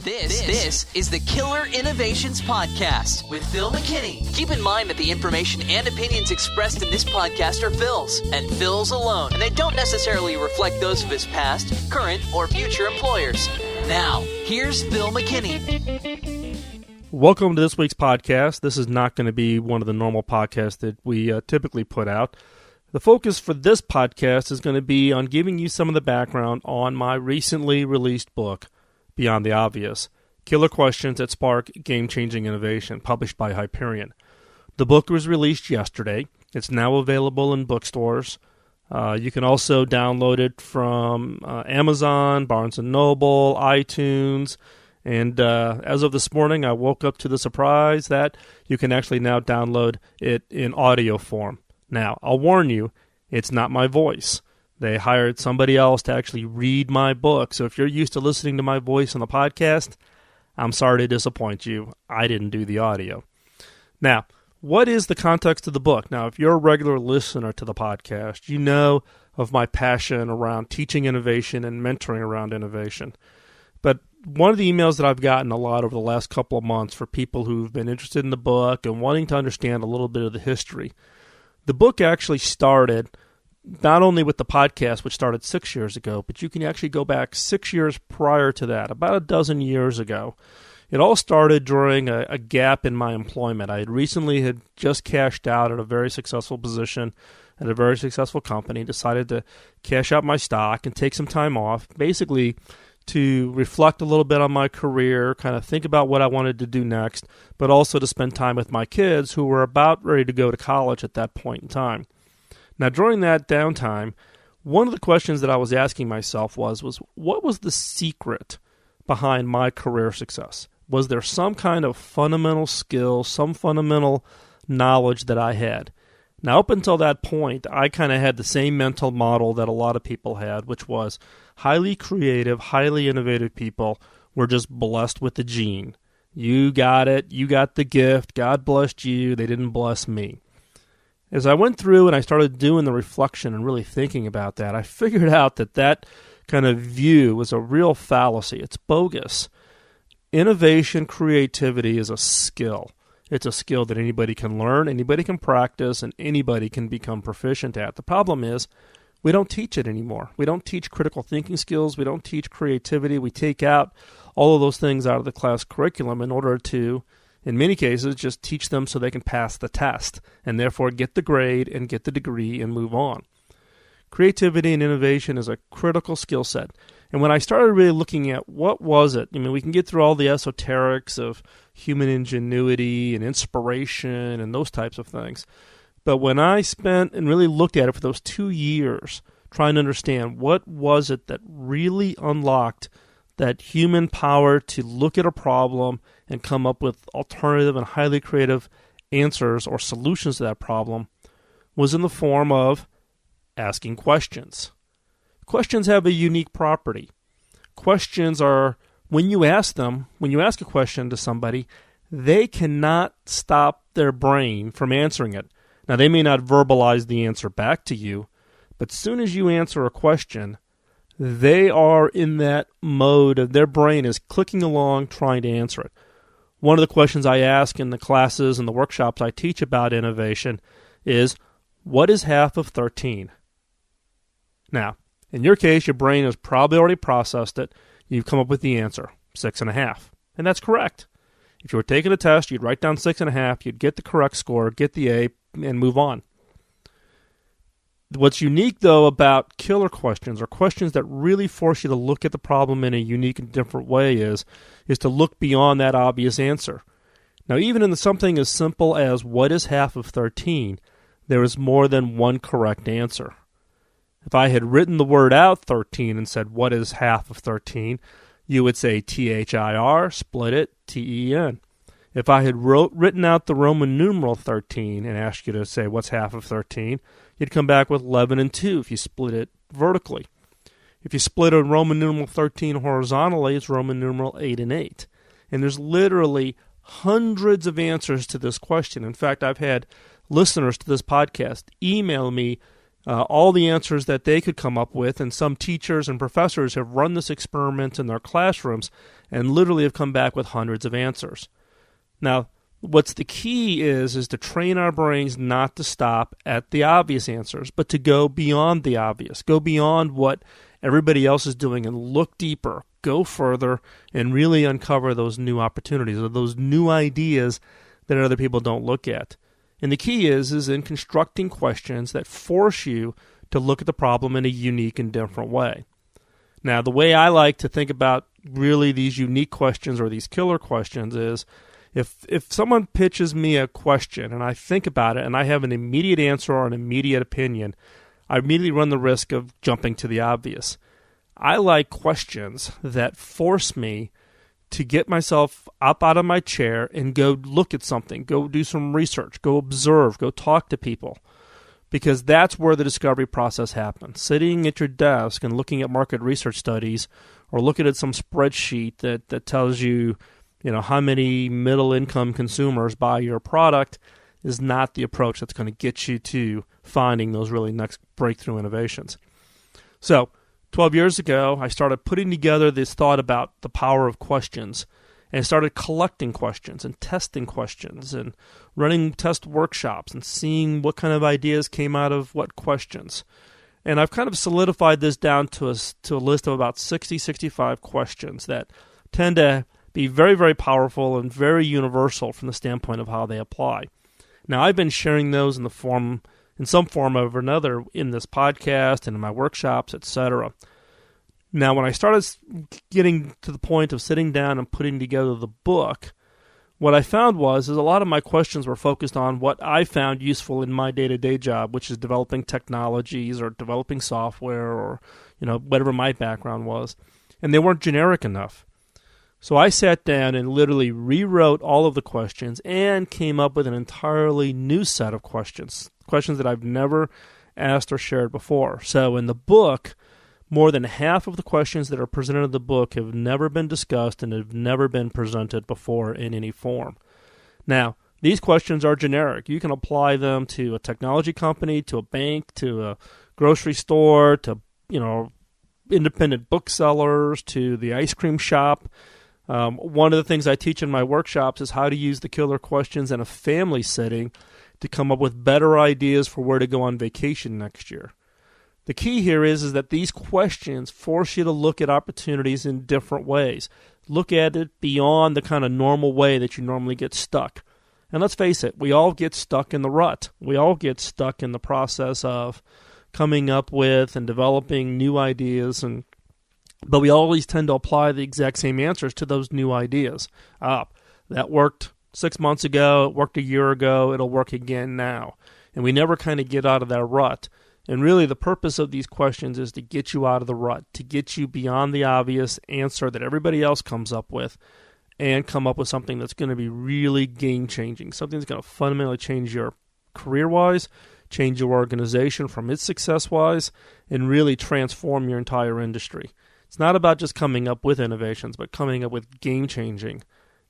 This is the Killer Innovations Podcast with Phil McKinney. Keep in mind that the information and opinions expressed in this podcast are Phil's, and Phil's alone, and they don't necessarily reflect those of his past, current, or future employers. Now, here's Phil McKinney. Welcome to this week's podcast. This is not going to be one of the normal podcasts that we typically put out. The focus for this podcast is going to be on giving you some of the background on my recently released book, Beyond the Obvious, Killer Questions That Spark Game-Changing Innovation, published by Hyperion. The book was released yesterday. It's now available in bookstores. You can also download it from Amazon, Barnes & Noble, iTunes, and as of this morning, I woke up to the surprise that you can actually now download it in audio form. Now, I'll warn you, it's not my voice. They hired somebody else to actually read my book. So if you're used to listening to my voice on the podcast, I'm sorry to disappoint you. I didn't do the audio. Now, what is the context of the book? Now, if you're a regular listener to the podcast, you know of my passion around teaching innovation and mentoring around innovation. But one of the emails that I've gotten a lot over the last couple of months for people who've been interested in the book and wanting to understand a little bit of the history. The book actually started not only with the podcast, which started 6 years ago, but you can actually go back 6 years prior to that, about a dozen years ago. It all started during a gap in my employment. I had just cashed out at a very successful position at a very successful company, decided to cash out my stock and take some time off, basically to reflect a little bit on my career, kind of think about what I wanted to do next, but also to spend time with my kids who were about ready to go to college at that point in time. Now, during that downtime, one of the questions that I was asking myself was what was the secret behind my career success? Was there some kind of fundamental skill, some fundamental knowledge that I had? Now, up until that point, I kind of had the same mental model that a lot of people had, which was highly creative, highly innovative people were just blessed with the gene. You got it. You got the gift. God blessed you. They didn't bless me. As I went through and I started doing the reflection and really thinking about that, I figured out that kind of view was a real fallacy. It's bogus. Innovation, creativity is a skill. It's a skill that anybody can learn, anybody can practice, and anybody can become proficient at. The problem is we don't teach it anymore. We don't teach critical thinking skills. We don't teach creativity. We take out all of those things out of the class curriculum in order to, in many cases, just teach them so they can pass the test and therefore get the grade and get the degree and move on. Creativity and innovation is a critical skill set. And when I started really looking at what was it, we can get through all the esoterics of human ingenuity and inspiration and those types of things. But when I spent and really looked at it for those 2 years, trying to understand what was it that really unlocked that human power to look at a problem and come up with alternative and highly creative answers or solutions to that problem, was in the form of asking questions. Questions have a unique property. Questions are, when you ask a question to somebody, they cannot stop their brain from answering it. Now, they may not verbalize the answer back to you, but as soon as you answer a question, they are in that mode of their brain is clicking along trying to answer it. One of the questions I ask in the classes and the workshops I teach about innovation is, what is half of 13? Now, in your case, your brain has probably already processed it. You've come up with the answer, 6.5. And that's correct. If you were taking a test, you'd write down 6.5, you'd get the correct score, get the A, and move on. What's unique, though, about killer questions, or questions that really force you to look at the problem in a unique and different way, is to look beyond that obvious answer. Now, even in something as simple as what is half of 13, there is more than one correct answer. If I had written the word out 13 and said, what is half of 13, you would say THIR, split it, TEN. If I had written out the Roman numeral 13 and asked you to say, what's half of 13, you'd come back with 11 and 2 if you split it vertically. If you split a Roman numeral 13 horizontally, it's Roman numeral 8 and 8. And there's literally hundreds of answers to this question. In fact, I've had listeners to this podcast email me all the answers that they could come up with, and some teachers and professors have run this experiment in their classrooms and literally have come back with hundreds of answers. Now, what's the key is to train our brains not to stop at the obvious answers, but to go beyond the obvious, go beyond what everybody else is doing and look deeper, go further, and really uncover those new opportunities or those new ideas that other people don't look at. And the key is in constructing questions that force you to look at the problem in a unique and different way. Now, the way I like to think about really these unique questions or these killer questions is if someone pitches me a question and I think about it and I have an immediate answer or an immediate opinion, I immediately run the risk of jumping to the obvious. I like questions that force me to get myself up out of my chair and go look at something, go do some research, go observe, go talk to people, because that's where the discovery process happens. Sitting at your desk and looking at market research studies or looking at some spreadsheet that tells you, how many middle-income consumers buy your product is not the approach that's going to get you to finding those really next breakthrough innovations. So, 12 years ago, I started putting together this thought about the power of questions and started collecting questions and testing questions and running test workshops and seeing what kind of ideas came out of what questions. And I've kind of solidified this down to a list of about 60, 65 questions that tend to be very, very powerful and very universal from the standpoint of how they apply. Now, I've been sharing those in some form or another in this podcast and in my workshops, etc. Now, when I started getting to the point of sitting down and putting together the book, what I found is a lot of my questions were focused on what I found useful in my day-to-day job, which is developing technologies or developing software or whatever my background was, and they weren't generic enough. So I sat down and literally rewrote all of the questions and came up with an entirely new set of questions that I've never asked or shared before. So in the book, more than half of the questions that are presented in the book have never been discussed and have never been presented before in any form. Now, these questions are generic. You can apply them to a technology company, to a bank, to a grocery store, to independent booksellers, to the ice cream shop. One of the things I teach in my workshops is how to use the killer questions in a family setting to come up with better ideas for where to go on vacation next year. The key here is that these questions force you to look at opportunities in different ways. Look at it beyond the kind of normal way that you normally get stuck. And let's face it, we all get stuck in the rut. We all get stuck in the process of coming up with and developing new ideas, but we always tend to apply the exact same answers to those new ideas. That worked 6 months ago, it worked a year ago, it'll work again now. And we never kind of get out of that rut. And really the purpose of these questions is to get you out of the rut, to get you beyond the obvious answer that everybody else comes up with and come up with something that's going to be really game-changing, something that's going to fundamentally change your career-wise, change your organization from its success-wise, and really transform your entire industry. It's not about just coming up with innovations, but coming up with game-changing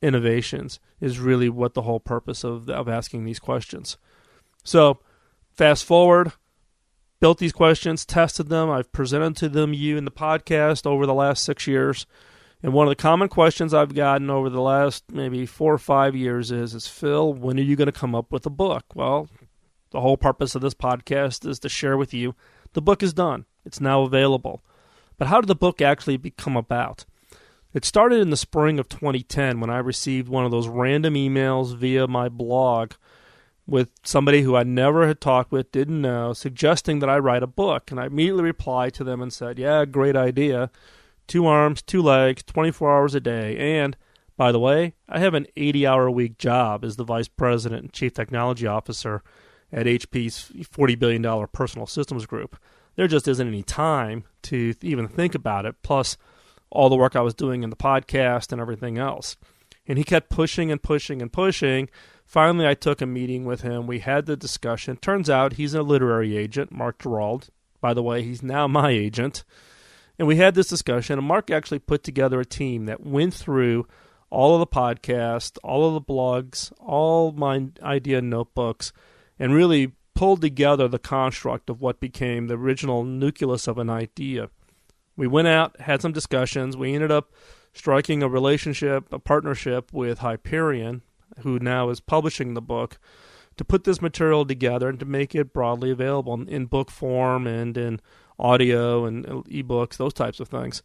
innovations is really what the whole purpose of asking these questions. So, fast forward, built these questions, tested them. I've presented to them you in the podcast over the last 6 years. And one of the common questions I've gotten over the last maybe 4 or 5 years is Phil, when are you going to come up with a book? Well, the whole purpose of this podcast is to share with you the book is done. It's now available. But how did the book actually come about? It started in the spring of 2010 when I received one of those random emails via my blog with somebody who I never had talked with, didn't know, suggesting that I write a book. And I immediately replied to them and said, yeah, great idea. 2 arms, 2 legs, 24 hours a day. And, by the way, I have an 80-hour-a-week job as the Vice President and Chief Technology Officer at HP's $40 billion personal systems group. There just isn't any time to even think about it, plus all the work I was doing in the podcast and everything else. And he kept pushing and pushing and pushing. Finally, I took a meeting with him. We had the discussion. Turns out he's a literary agent, Mark Gerald. By the way, he's now my agent. And we had this discussion, and Mark actually put together a team that went through all of the podcasts, all of the blogs, all my idea notebooks, and really pulled together the construct of what became the original nucleus of an idea. We went out, had some discussions. We ended up striking a partnership with Hyperion, who now is publishing the book, to put this material together and to make it broadly available in book form and in audio and ebooks, those types of things.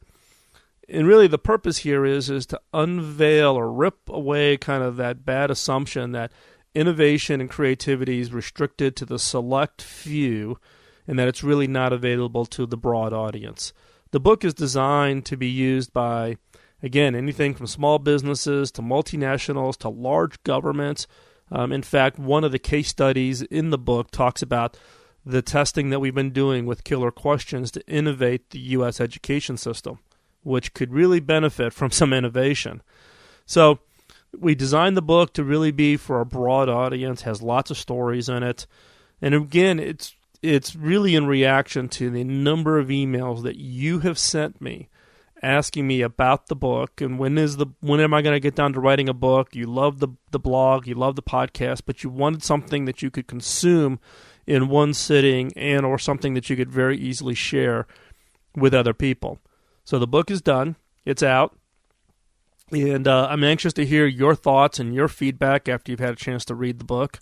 And really the purpose here is to unveil or rip away kind of that bad assumption that innovation and creativity is restricted to the select few and that it's really not available to the broad audience. The book is designed to be used by, again, anything from small businesses to multinationals to large governments. In fact, one of the case studies in the book talks about the testing that we've been doing with killer questions to innovate the U.S. education system, which could really benefit from some innovation. So we designed the book to really be for a broad audience, has lots of stories in it. And again, it's really in reaction to the number of emails that you have sent me asking me about the book and when am I going to get down to writing a book. You love the blog, you love the podcast, but you wanted something that you could consume in one sitting and or something that you could very easily share with other people. So the book is done. It's out. And I'm anxious to hear your thoughts and your feedback after you've had a chance to read the book.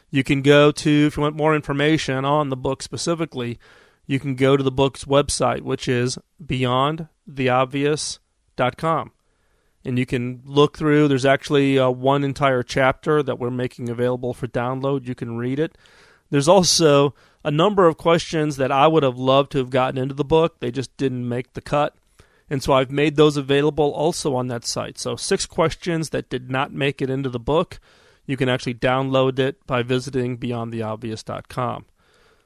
You can go to, if you want more information on the book specifically, you can go to the book's website, which is beyondtheobvious.com. And you can look through. There's actually one entire chapter that we're making available for download. You can read it. There's also a number of questions that I would have loved to have gotten into the book. They just didn't make the cut. And so I've made those available also on that site. So 6 questions that did not make it into the book. You can actually download it by visiting beyondtheobvious.com.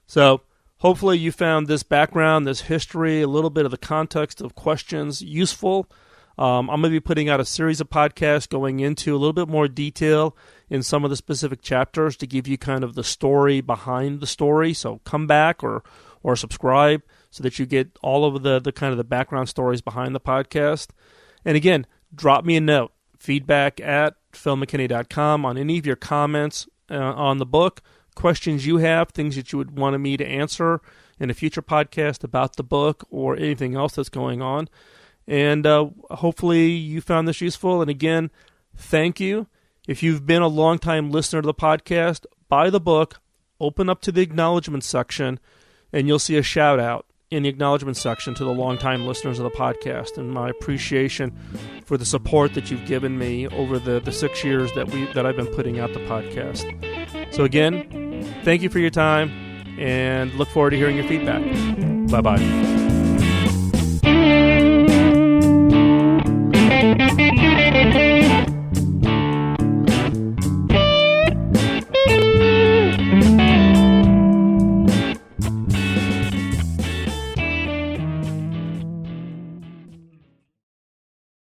So hopefully you found this background, this history, a little bit of the context of questions useful. I'm going to be putting out a series of podcasts going into a little bit more detail in some of the specific chapters to give you kind of the story behind the story. So come back or subscribe so that you get all of the kind of the background stories behind the podcast. And again, drop me a note, feedback@philmckinney.com on any of your comments on the book, questions you have, things that you would want me to answer in a future podcast about the book or anything else that's going on. And hopefully you found this useful. And again, thank you. If you've been a long-time listener to the podcast, buy the book, open up to the acknowledgement section, and you'll see a shout-out in the acknowledgement section to the long-time listeners of the podcast and my appreciation for the support that you've given me over the 6 years that I've been putting out the podcast. So again, thank you for your time, and look forward to hearing your feedback. Bye-bye.